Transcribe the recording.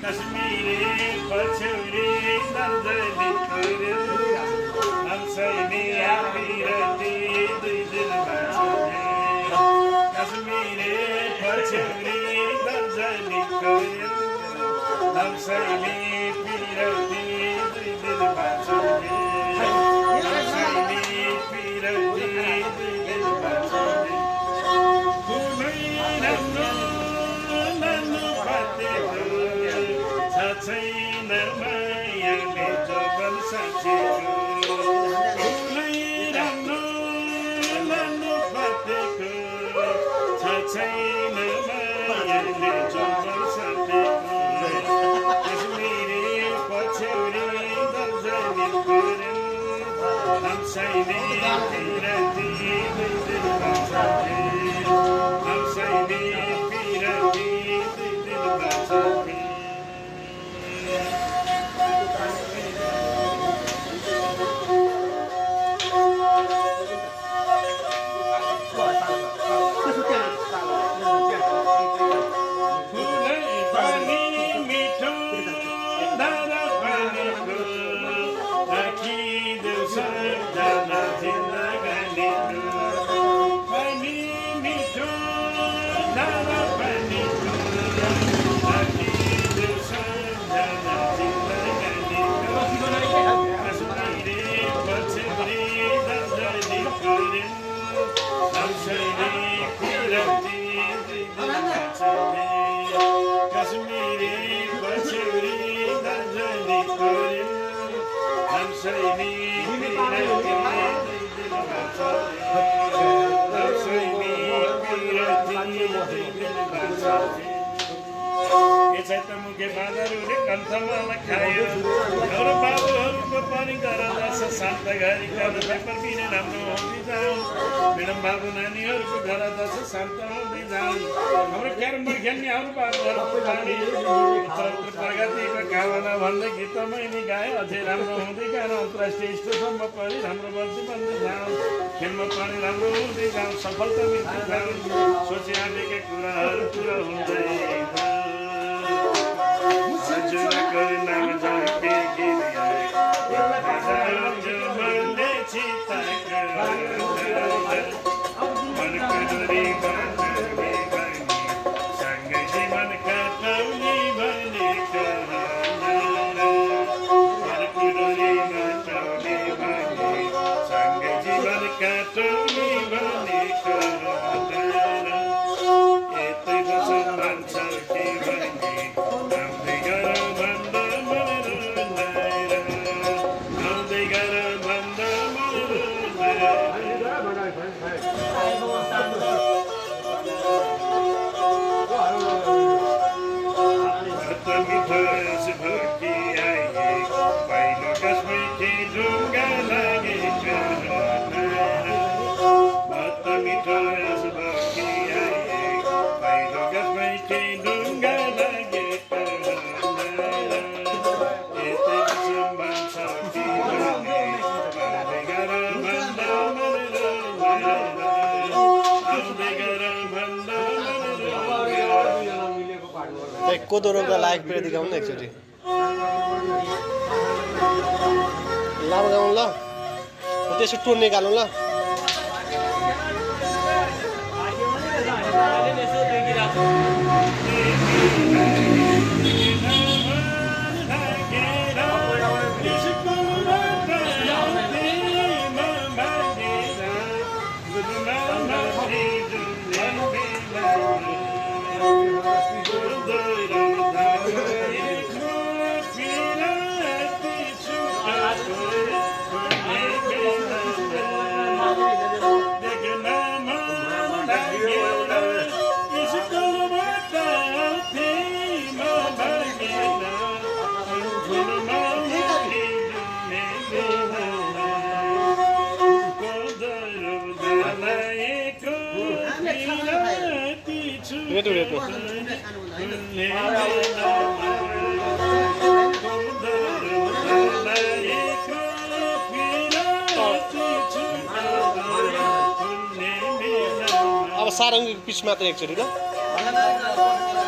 कश्मीरी पछौरी नर्जनी कर्यो हंसैनी आबिरती दुई दिलमा छोड्यो कश्मीरी पछौरी नर्जनी कर्यो हंसैनी पिरती दुई दिलमा छोड्यो हंसैनी पिरती दुई दिलमा छोड्यो छैन मायाले जबल साँचेको कुनै राम्रो लानु पतेको छ छैन मायाले जबल साँचेको कश्मीरी पछौरी दर्जनी कर्यो हंसैनी पिरती दुई दिलमा छोड्यो हंसैनी पिरती दुई दिलमा छोड्यो मुखे बाँदरले कन्थमा खायो हाम्रो बाबुहरूको पनि गरदास शान्त गरी गर्नु पेपर पिने राम्रो हुँदै जाऊ मेडम बाबु नानीहरूको गरदास शान्त हुँदै जाऊ हाम्रो क्यारम बोर्ड खेल्नेहरू बाबुहरूको पनि प्रगतिको कामना भन्दै गीत मैले गाएँ अझै राम्रो हुँदै गएर अन्तर्राष्ट्रिय स्टोरसम्म पनि राम्रो बन्दै बन्दै जाऊ खेलमा पनि राम्रो हुँदै जाऊ सफलता मिल्दै जाऊ सोचे आँटेका कुराहरू पुरा हुँदै हजुरको नाम जाके गिरिया जमले चिताको मनको डोरी बाँध्ने भने सँगै जीवन काटाउने भनेको मनको डोरी बाँध्ने भने सँगै जीवन काटाउने भनेको यतै बसोस् भन्छ के भने कोदो रोप्दा लायक पेड दिखाउनु न एकचोटि लामो गाउँ ल त्यसो टोन निकालौँ ल अब सारङ्गी पिच मात्र एकचोटि ल भगवान